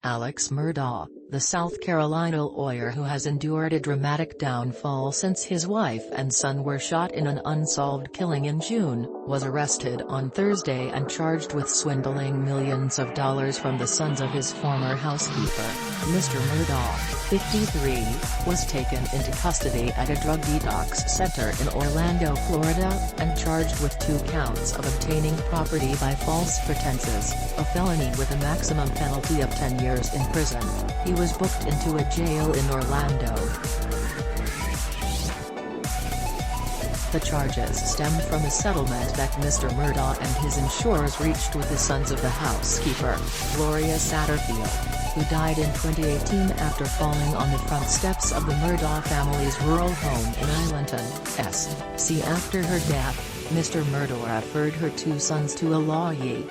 Alex Murdaugh, the South Carolina lawyer who has endured a dramatic downfall since his wife and son were shot in an unsolved killing in June, was arrested on Thursday and charged with swindling millions of dollars from the sons of his former housekeeper. Mr. Murdaugh, 53, was taken into custody at a drug detox center in Orlando, Florida, and charged with 2 counts of obtaining property by false pretenses, a felony with a maximum penalty of 10 years in prison. He was booked into a jail in Orlando. The charges stemmed from a settlement that Mr. Murdaugh and his insurers reached with the sons of the housekeeper, Gloria Satterfield, who died in 2018 after falling on the front steps of the Murdaugh family's rural home in Islandton, S.C. After her death, Mr. Murdaugh referred her 2 sons to a lawyer.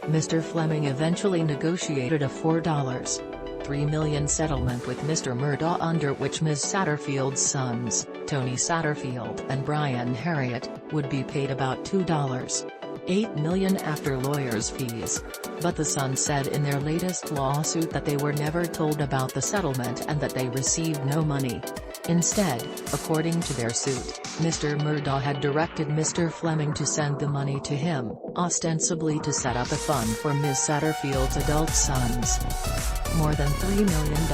Mr. Fleming eventually negotiated a $4.3 million settlement with Mr. Murdaugh, under which Ms. Satterfield's sons, Tony Satterfield and Brian Harriet, would be paid about $2.8 million after lawyers' fees. But the sons said in their latest lawsuit that they were never told about the settlement and that they received no money. Instead, according to their suit, Mr. Murdaugh had directed Mr. Fleming to send the money to him, ostensibly to set up a fund for Ms. Satterfield's adult sons. More than $3 million,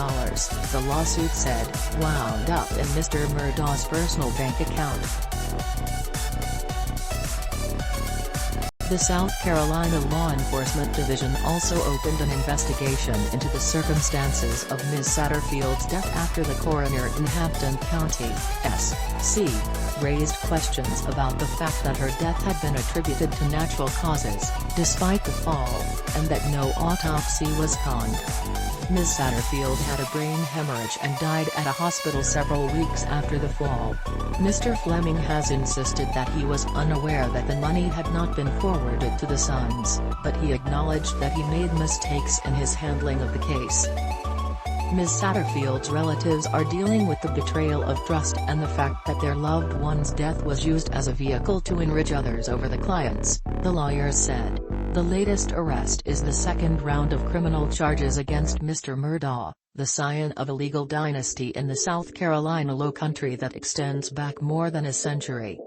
the lawsuit said, wound up in Mr. Murdaugh's personal bank account. The South Carolina Law Enforcement Division also opened an investigation into the circumstances of Ms. Satterfield's death after the coroner in Hampton County, S.C., raised questions about the fact that her death had been attributed to natural causes, despite the fall, and that no autopsy was conned. Ms. Satterfield had a brain hemorrhage and died at a hospital several weeks after the fall. Mr. Fleming has insisted that he was unaware that the money had not been forwarded to the sons, but he acknowledged that he made mistakes in his handling of the case. Ms. Satterfield's relatives are dealing with the betrayal of trust and the fact that their loved one's death was used as a vehicle to enrich others over the clients, the lawyers said. The latest arrest is the second round of criminal charges against Mr. Murdaugh, the scion of a legal dynasty in the South Carolina Lowcountry that extends back more than a century.